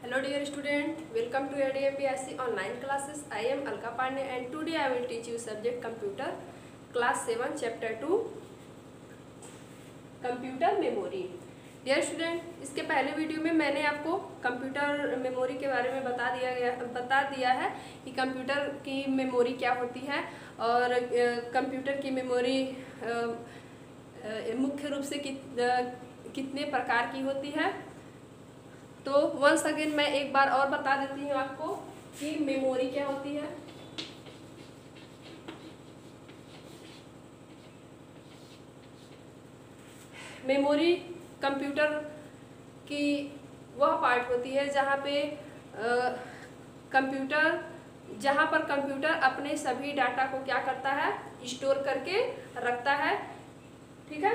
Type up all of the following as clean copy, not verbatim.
Hello dear student, welcome to ADAPSC online classes. I am Alka Pandey and today I will teach you subject computer class 7 chapter 2 computer memory. Dear student, इसके पहले video में मैंने आपको computer memory के बारे में बता दिया है कि कंप्यूटर की मेमोरी क्या होती है और कंप्यूटर की मेमोरी मुख्य रूप से कितने प्रकार की होती है। तो वंस अगेन मैं एक बार और बता देती हूँ आपको कि मेमोरी क्या होती है। मेमोरी कंप्यूटर की वह पार्ट होती है जहाँ पर कंप्यूटर अपने सभी डाटा को क्या करता है, स्टोर करके रखता है। ठीक है।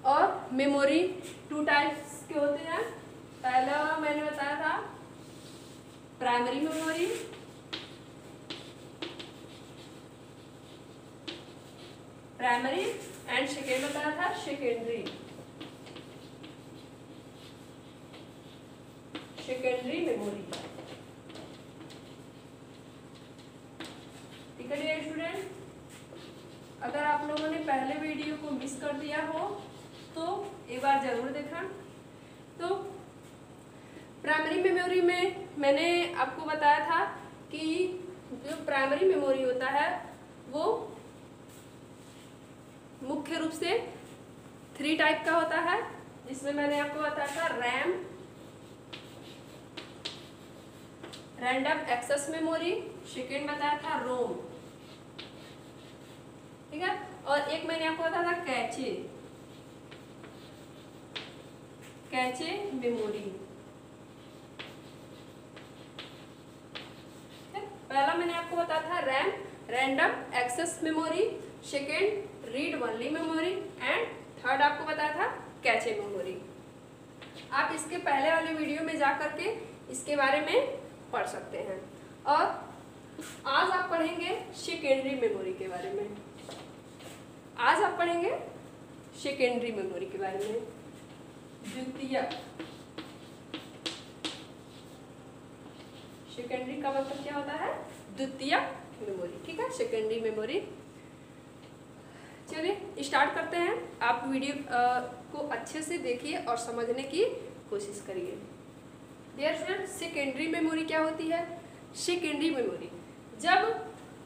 और मेमोरी टू टाइप्स के होते हैं। पहला मैंने बताया था प्राइमरी मेमोरी, एंड सेकेंड बताया था सेकेंडरी मेमोरी। ठीक है डियर स्टूडेंट, अगर आप लोगों ने पहले वीडियो को मिस कर दिया हो तो एक बार जरूर देखना। तो प्राइमरी मेमोरी में मैंने आपको बताया था कि जो प्राइमरी मेमोरी होता है वो मुख्य रूप से 3 टाइप का होता है। इसमें मैंने आपको बताया था RAM, random access memory, second बताया था रोम। ठीक है। और एक मैंने आपको बताया था कैचे मेमोरी। पहला मैंने आपको बताया था RAM, random access memory, second read only memory and third आपको बताया था कैचे मेमोरी। आप इसके पहले वाले वीडियो में जा करके इसके बारे में पढ़ सकते हैं। और आज आप पढ़ेंगे सेकेंडरी मेमोरी के बारे में। आज आप पढ़ेंगे सेकेंडरी मेमोरी के बारे में, द्वितीयक। सेकेंडरी का मतलब क्या होता है? द्वितीयक मेमोरी। ठीक है, सेकेंडरी मेमोरी। चलिए स्टार्ट करते हैं। आप वीडियो को अच्छे से देखिए और समझने की कोशिश करिए। डियर फ्रेंड्स, सेकेंडरी मेमोरी क्या होती है? सेकेंडरी मेमोरी जब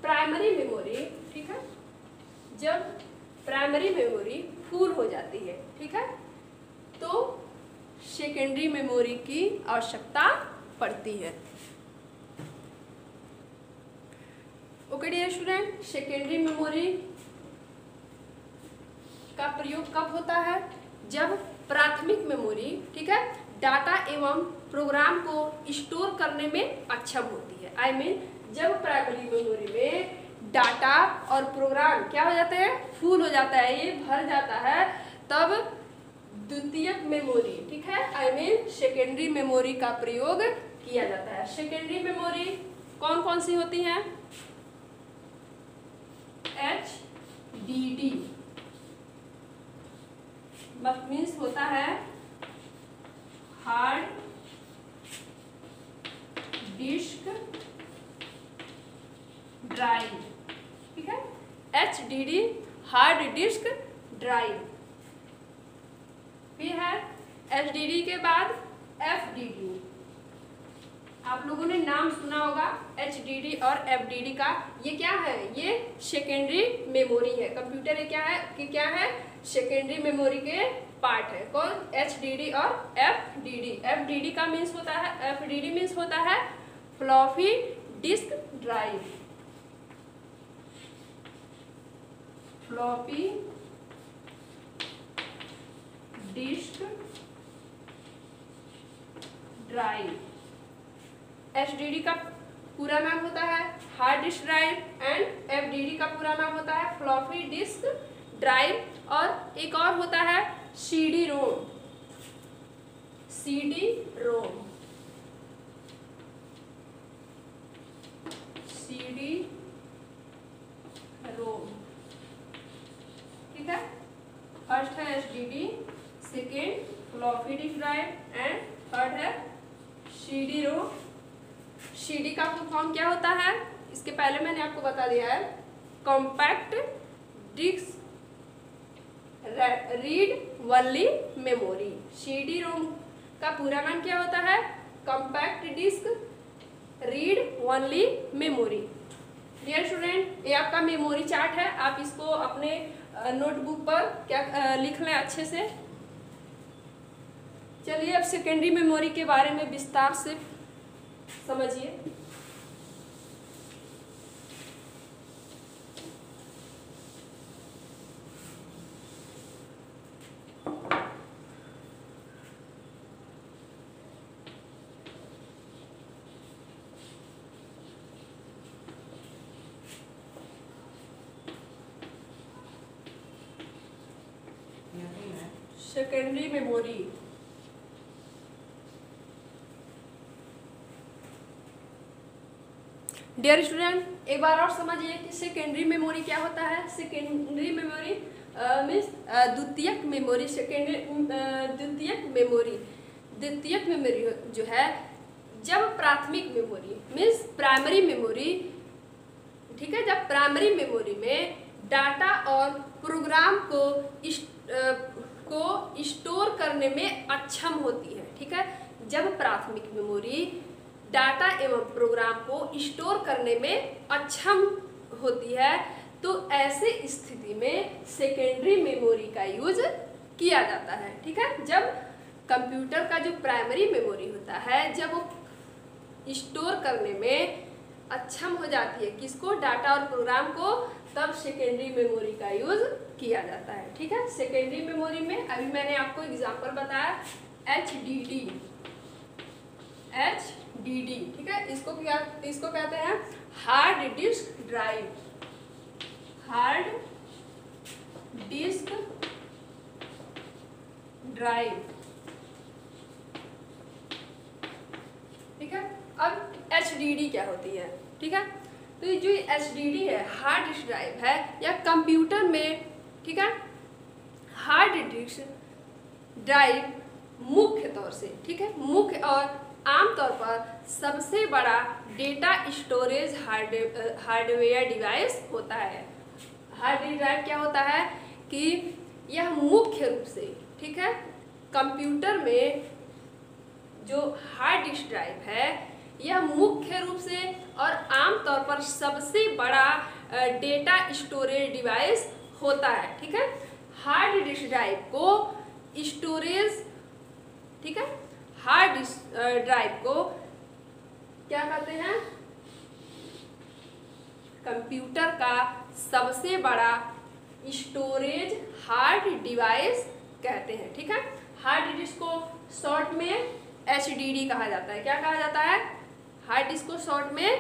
प्राइमरी मेमोरी, ठीक है, जब प्राइमरी मेमोरी फुल हो जाती है, ठीक है, तो सेकेंडरी मेमोरी की आवश्यकता पड़ती है। Okay dear student, secondary memory का प्रयोग कब होता है? जब प्राथमिक मेमोरी, ठीक है, डाटा एवं प्रोग्राम को स्टोर करने में अक्षम होती है। आई मीन जब प्राइमरी मेमोरी में डाटा और प्रोग्राम क्या हो जाते हैं, फुल हो जाता है, ये भर जाता है, तब द्वितीयक मेमोरी, ठीक है, आई मीन सेकेंडरी मेमोरी का प्रयोग किया जाता है। सेकेंडरी मेमोरी कौन कौन सी होती हैं? HDD मीन्स होता है हार्ड डिस्क ड्राइव। ठीक है, HDD हार्ड डिस्क ड्राइव। फिर है HDD के बाद FDD। आप लोगों ने नाम सुना होगा HDD और FDD का। ये क्या है? ये सेकेंडरी मेमोरी है। कंप्यूटर क्या है सेकेंडरी मेमोरी के पार्ट है। कौन? HDD और FDD। FDD का मीन्स होता है, FDD मीन्स होता है floppy disk drive. Floppy disk drive. HDD का पूरा नाम होता है hard disk drive and FDD का पूरा नाम होता है फ्लॉपी डिस्क ड्राइव। और एक और होता है CD रोम। ठीक है, फर्स्ट है HDD, second floppy disk drive and third है CD रोम, CD का फुल फॉर्म क्या होता है, इसके पहले मैंने आपको बता दिया है, compact disc read only memory. CD ROM का पूरा नाम क्या होता है, compact disc read only memory. Dear student, ये आपका मेमोरी चार्ट है, आप इसको अपने नोटबुक पर क्या लिख लें अच्छे से। चलिए अब सेकेंडरी मेमोरी के बारे में विस्तार से समझिए। सेकेंडरी मेमोरी, डियर स्टूडेंट एक बार और समझिए कि सेकेंडरी मेमोरी क्या होता है। सेकेंडरी मेमोरी मीन्स द्वितीयक मेमोरी। द्वितीयक मेमोरी जो है, जब प्राथमिक मेमोरी मीन्स प्राइमरी मेमोरी, ठीक है, जब प्राइमरी मेमोरी में डाटा और प्रोग्राम को स्टोर करने में अक्षम होती है, ठीक है, जब प्राथमिक मेमोरी डाटा एवं प्रोग्राम को स्टोर करने में अक्षम होती है, तो ऐसे स्थिति में सेकेंडरी मेमोरी का यूज किया जाता है, ठीक है। जब कंप्यूटर का जो प्राइमरी मेमोरी होता है, जब वो स्टोर करने में अक्षम हो जाती है किसको, डाटा और प्रोग्राम को, तब सेकेंडरी मेमोरी का यूज किया जाता है, ठीक है। सेकेंडरी मेमोरी में अभी मैंने आपको एग्जांपल बताया, HDD, ठीक है, इसको कहते हैं hard disk drive, hard disk drive, ठीक है। अब HDD क्या होती है, ठीक है, तो ये जो HDD है, हार्ड डिस्क ड्राइव है, या कंप्यूटर में, ठीक है, हार्ड डिस्क ड्राइव मुख्य तौर से, ठीक है, मुख्य और आमतौर पर सबसे बड़ा डेटा स्टोरेज हार्डवेयर डिवाइस होता है। हार्ड डिस्क ड्राइव क्या होता है कि यह मुख्य रूप से, ठीक है, कंप्यूटर में जो हार्ड डिस्क ड्राइव है, यह मुख्य रूप से और आमतौर पर सबसे बड़ा डेटा स्टोरेज डिवाइस होता है, ठीक है। हार्ड डिस्क ड्राइव को स्टोरेज, ठीक है, हार्ड डिस्क ड्राइव को क्या कहते हैं, कंप्यूटर का सबसे बड़ा स्टोरेज हार्ड डिवाइस कहते हैं, ठीक है। हार्ड डिस्क को शॉर्ट में HDD कहा जाता है। क्या कहा जाता है, हार्ड डिस्क को शॉर्ट में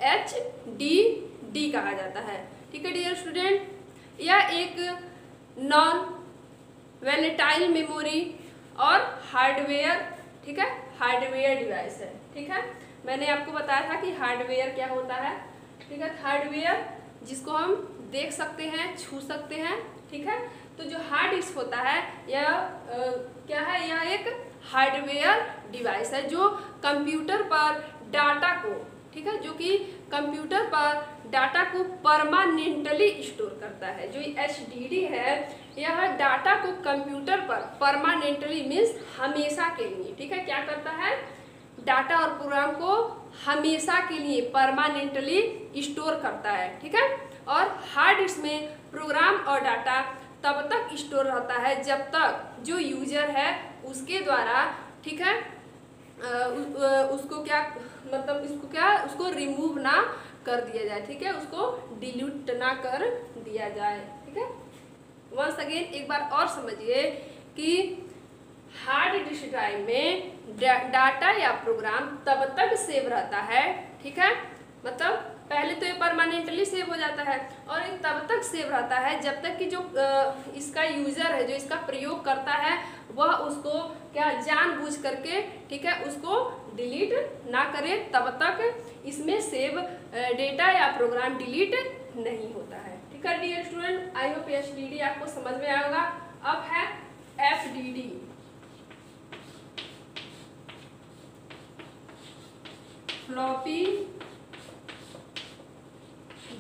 HDD कहा जाता है, ठीक है। डियर स्टूडेंट, यह एक नॉन वोलेटाइल मेमोरी और हार्डवेयर, ठीक है, हार्डवेयर डिवाइस है, ठीक है। मैंने आपको बताया था कि हार्डवेयर क्या होता है, ठीक है, हार्डवेयर जिसको हम देख सकते हैं, छू सकते हैं, ठीक है। तो जो हार्ड डिस्क होता है यह क्या है, यह एक हार्डवेयर डिवाइस है जो कंप्यूटर पर डाटा को, ठीक है, जो कि कंप्यूटर पर डाटा को परमानेंटली स्टोर करता है। जो HDD है, यह डाटा को कंप्यूटर पर परमानेंटली मीन्स हमेशा के लिए, ठीक है, क्या करता है, डाटा और प्रोग्राम को हमेशा के लिए परमानेंटली स्टोर करता है, ठीक है। और हार्ड डिस्क में प्रोग्राम और डाटा तब तक स्टोर रहता है जब तक जो यूजर है उसके द्वारा, ठीक है, उसको क्या मतलब उसको रिमूव ना कर दिया जाए, ठीक है, उसको डिलीट ना कर दिया जाए, ठीक है। वंस अगेन एक बार और समझिए कि हार्ड डिस्क ड्राइव में डाटा या प्रोग्राम तब तक सेव रहता है, ठीक है, मतलब पहले तो ये परमानेंटली सेव हो जाता है और ये तब तक सेव रहता है जब तक कि जो इसका यूजर है, जो इसका प्रयोग करता है, वह उसको क्या जानबूझ करके, ठीक है, उसको डिलीट ना करे, तब तक इसमें सेव डेटा या प्रोग्राम डिलीट नहीं होता है, ठीक है। Dear student, I hope HDD आपको समझ में आएगा। अब है FDD, फ्लॉपी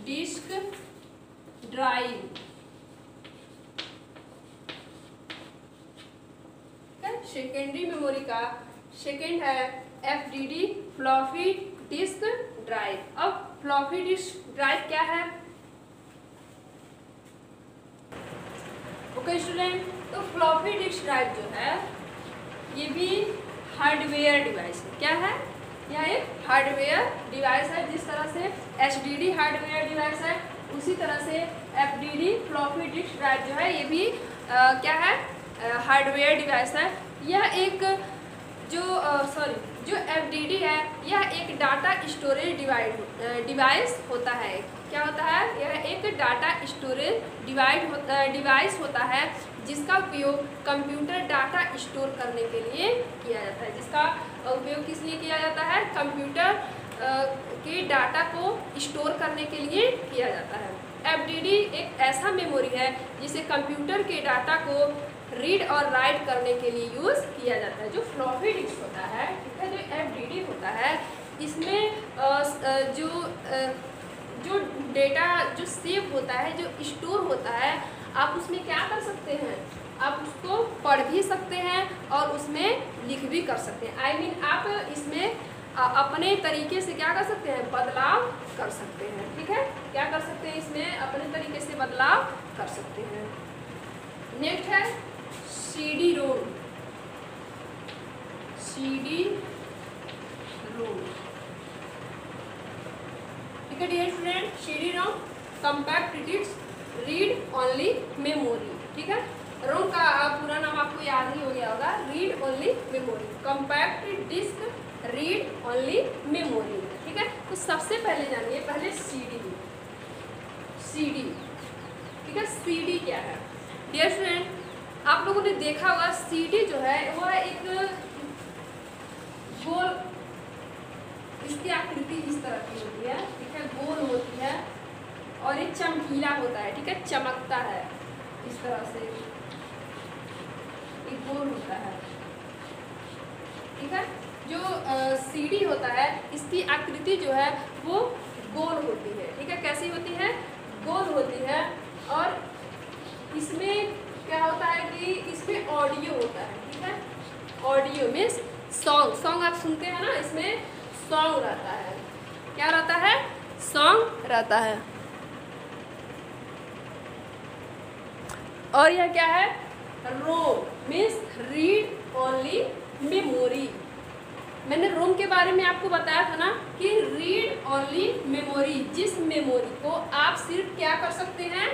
डिस्क ड्राइव। सेकेंडरी मेमोरी का सेकेंड है FDD फ्लॉपी डिस्क ड्राइव। अब फ्लॉपी डिस्क ड्राइव क्या है? ओके स्टूडेंट, तो फ्लॉपी डिस्क ड्राइव जो है ये भी हार्डवेयर डिवाइस है। क्या है? यह एक हार्डवेयर डिवाइस है। जिस तरह से HDD हार्डवेयर डिवाइस है, उसी तरह से FDD फ्लॉपी डिस्क ड्राइव जो है ये भी क्या है? हार्डवेयर डिवाइस है। यह एक जो FDD है यह एक डाटा स्टोरेज डिवाइस होता है। क्या होता है? यह एक डाटा स्टोरेज डिवाइस होता है जिसका उपयोग कंप्यूटर डाटा स्टोर करने के लिए किया जाता है। जिसका उपयोग किस लिए किया जाता है? कंप्यूटर के डाटा को स्टोर करने के लिए किया जाता है। FDD एक ऐसा मेमोरी है जिसे कंप्यूटर के डाटा को रीड और राइट करने के लिए यूज़ किया जाता है। जो फ्लॉपी डिस्क होता है, ठीक है, जो FDD होता है, इसमें जो डेटा जो सेव होता है, जो स्टोर होता है, आप उसमें क्या कर सकते हैं? आप उसको पढ़ भी सकते हैं और उसमें लिख भी कर सकते हैं। आप इसमें अपने तरीके से क्या कर सकते हैं? बदलाव कर सकते हैं। ठीक है, क्या कर सकते हैं? इसमें अपने तरीके से बदलाव कर सकते हैं। नेक्स्ट है CD-ROM। ठीक है dear student, CD-ROM compact disc read only memory. ठीक है, रोम का पूरा नाम आपको याद ही हो गया होगा, read only memory, compact disc read only memory. ठीक है, तो सबसे पहले जानिए पहले CD। ठीक है, CD क्या है? डियर स्टूडेंट, आप लोगों ने देखा होगा CD जो है वह एक गोल, इसकी आकृति इस तरह की होती है। ठीक है, गोल होती है और ये चमकीला होता है। ठीक है, चमकता है इस तरह से, एक गोल होता है। ठीक है, जो CD होता है इसकी आकृति जो है वो गोल होती है। ठीक है, कैसी होती है? गोल होती है। और इसमें क्या होता है कि इसमें ऑडियो होता है। ठीक है, ऑडियो मीन्स सॉन्ग आप सुनते हैं ना, इसमें सॉन्ग रहता है। क्या रहता है? सॉन्ग रहता है। और यह क्या है? रोम मीन्स रीड ओनली मेमोरी। मैंने रोम के बारे में आपको बताया था ना कि रीड ओनली मेमोरी, जिस मेमोरी को आप सिर्फ क्या कर सकते हैं?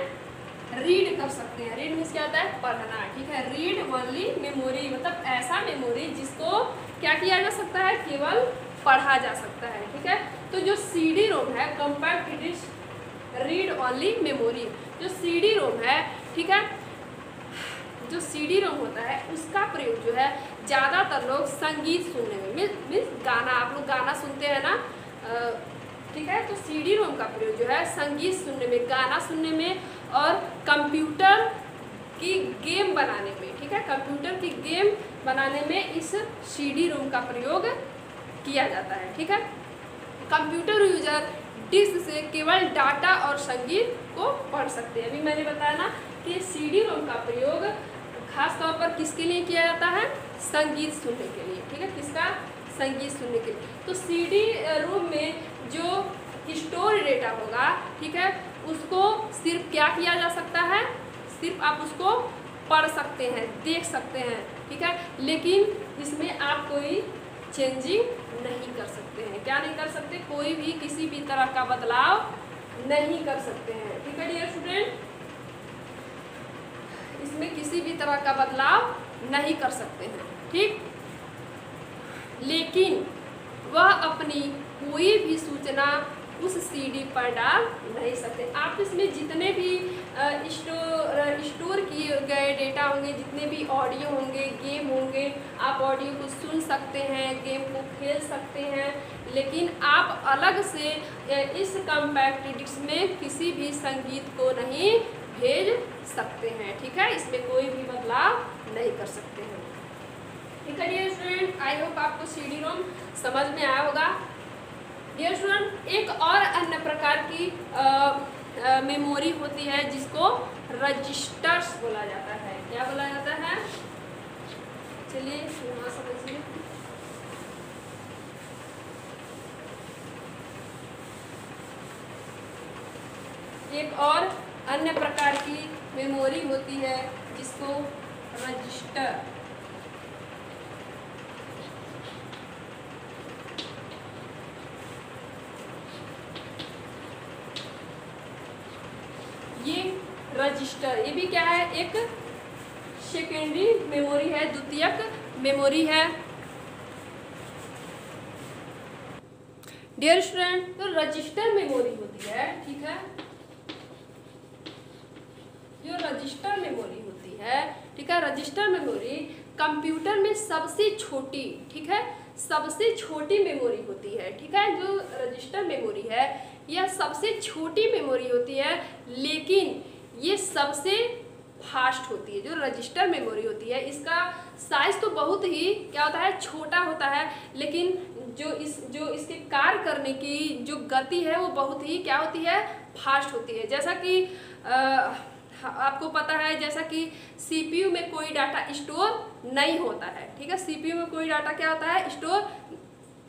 रीड कर सकते हैं। रीड मीन्स क्या होता है? पढ़ना। ठीक है, रीड ओनली मेमोरी मतलब ऐसा मेमोरी जिसको क्या किया जा सकता है? केवल पढ़ा जा सकता है। ठीक है, तो जो CD-ROM है compact disc read only memory, जो CD-ROM है, ठीक है, जो CD-ROM होता है उसका प्रयोग जो है ज़्यादातर लोग संगीत सुनने में मीन्स गाना, आप लोग गाना सुनते हैं ना, ठीक है, तो CD-ROM का प्रयोग जो है संगीत सुनने में, गाना सुनने में और कंप्यूटर की गेम बनाने में। ठीक है, कंप्यूटर की गेम बनाने में इस CD-ROM का प्रयोग किया जाता है। ठीक है, कंप्यूटर यूजर डिस्क से केवल डाटा और संगीत को पढ़ सकते हैं। अभी मैंने बताया ना कि CD-ROM का प्रयोग खास तौर पर किसके लिए किया जाता है? संगीत सुनने के लिए। ठीक है, किसका? संगीत सुनने के लिए। तो CD-ROM में जो स्टोर डेटा होगा, ठीक है, उसको सिर्फ क्या किया जा सकता है? सिर्फ आप उसको पढ़ सकते हैं, देख सकते हैं। ठीक है, लेकिन इसमें आप कोई चेंजिंग नहीं कर सकते हैं। क्या नहीं कर सकते? कोई भी किसी भी तरह का बदलाव नहीं कर सकते हैं। ठीक है डियर स्टूडेंट, इसमें किसी भी तरह का बदलाव नहीं कर सकते हैं। ठीक, लेकिन वह अपनी कोई भी सूचना उस CD पर डाल नहीं सकते। आप इसमें जितने भी स्टोर किए गए डेटा होंगे, जितने भी ऑडियो होंगे, गेम होंगे, आप ऑडियो को सुन सकते हैं, गेम को खेल सकते हैं, लेकिन आप अलग से इस कॉम्पैक्ट डिस्क में किसी भी संगीत को नहीं भेज सकते हैं। ठीक है, इसमें कोई भी बदलाव नहीं कर सकते हैं। ठीक है डियर स्टूडेंट, आई होप आपको CD-ROM समझ में आया होगा। डियर स्टूडेंट, एक और अन्य प्रकार की मेमोरी होती है जिसको रजिस्टर्स बोला जाता है। क्या बोला जाता है? चलिए यहाँ समझिए। एक और अन्य प्रकार की मेमोरी होती है जिसको रजिस्टर ये भी क्या है? एक सेकेंडरी मेमोरी है, द्वितीयक मेमोरी है। डियर स्टूडेंट, तो रजिस्टर मेमोरी होती है, ठीक है, जो रजिस्टर मेमोरी होती है, ठीक है, रजिस्टर मेमोरी कंप्यूटर में सबसे छोटी, ठीक है, सबसे छोटी मेमोरी होती है, ठीक है। जो रजिस्टर मेमोरी है यह सबसे छोटी मेमोरी होती है, लेकिन ये सबसे फास्ट होती है। जो रजिस्टर मेमोरी होती है इसका साइज तो बहुत ही क्या होता है? छोटा होता है, लेकिन जो इसके कार्य करने की जो गति है वो बहुत ही क्या होती है? फास्ट होती है। जैसा कि आपको पता है, जैसा कि सीपीयू में कोई डाटा स्टोर नहीं होता है, ठीक है, सीपीयू में कोई डाटा क्या होता है? स्टोर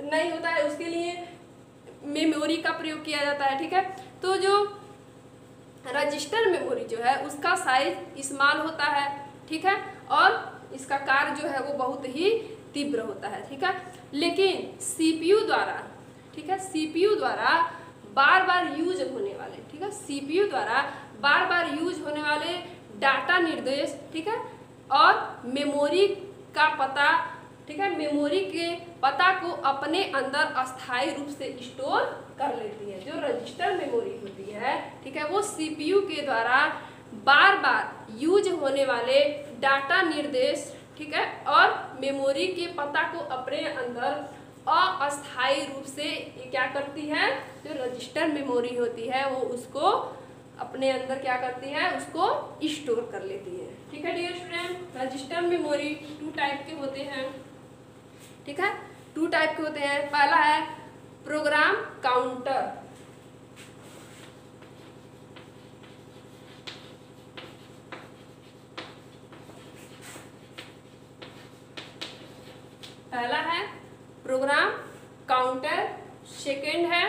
नहीं होता है, उसके लिए मेमोरी का प्रयोग किया जाता है, ठीक है। तो जो रजिस्टर मेमोरी जो है उसका साइज स्मॉल होता है, ठीक है, और इसका कार्य जो है वो बहुत ही तीव्र होता है, ठीक है। लेकिन सीपीयू द्वारा, ठीक है, सीपीयू द्वारा बार बार यूज होने वाले, ठीक है, सीपीयू द्वारा बार बार यूज होने वाले डाटा निर्देश, ठीक है, और मेमोरी का पता, ठीक है, मेमोरी के पता को अपने अंदर अस्थायी रूप से स्टोर कर लेती है। जो रजिस्टर मेमोरी होती है, ठीक है, वो सीपीयू के द्वारा बार बार यूज होने वाले डाटा निर्देश, ठीक है, और मेमोरी के पता को अपने अंदर अस्थायी रूप से ये क्या करती है? जो रजिस्टर मेमोरी होती है वो उसको अपने अंदर क्या करती है? उसको स्टोर कर लेती है, ठीक है। Dear student, register memory 2 type के होते हैं, ठीक है, 2 टाइप के होते हैं। पहला है प्रोग्राम काउंटर, पहला है प्रोग्राम काउंटर, सेकेंड है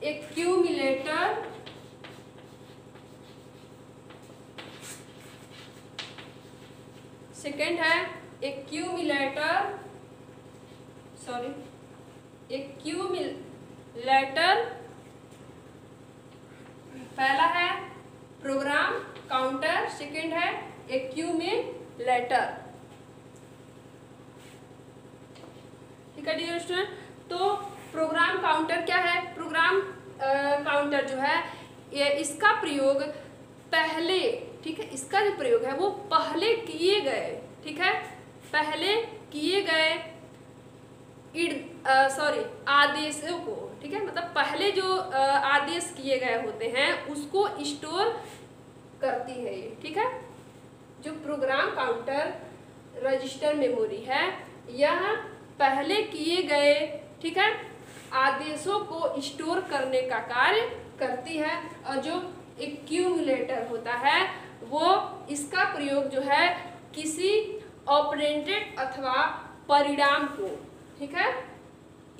एक्यूमुलेटर, सेकेंड है एक्यूमुलेटर, सॉरी, एक्यूमुलेटर। पहला है प्रोग्राम काउंटर, सेकेंड है एक्यूमुलेटर, ठीक है डियर स्टूडेंट। तो प्रोग्राम काउंटर क्या है? प्रोग्राम काउंटर जो है ये इसका प्रयोग पहले, ठीक है, इसका जो प्रयोग है वो पहले किए गए, ठीक है, पहले किए गए आदेशों को, ठीक है, मतलब पहले जो आदेश किए गए होते हैं उसको स्टोर करती है ये, ठीक है। जो प्रोग्राम काउंटर रजिस्टर मेमोरी है यह पहले किए गए, ठीक है, आदेशों को स्टोर करने का कार्य करती है। और जो एक्यूमुलेटर होता है वो इसका प्रयोग जो है किसी ऑपरेंडेड अथवा परिणाम को, ठीक है,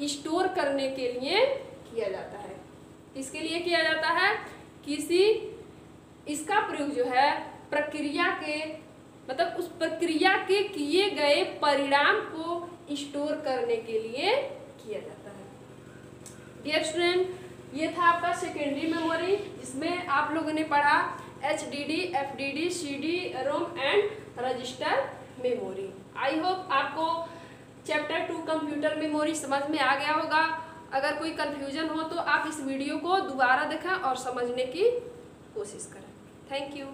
स्टोर करने के लिए किया जाता है। इसके लिए किया जाता है किसी, इसका प्रयोग जो है प्रक्रिया के, मतलब उस प्रक्रिया के किए गए परिणाम को स्टोर करने के लिए किया जाता है। डियर स्टूडेंट, ये था आपका सेकेंडरी मेमोरी जिसमें आप लोगों ने पढ़ा HDD, FDD, CD, ROM and register memory. I hope आपको चैप्टर 2 कंप्यूटर मेमोरी समझ में आ गया होगा। अगर कोई कंफ्यूजन हो तो आप इस वीडियो को दोबारा देखें और समझने की कोशिश करें। Thank you.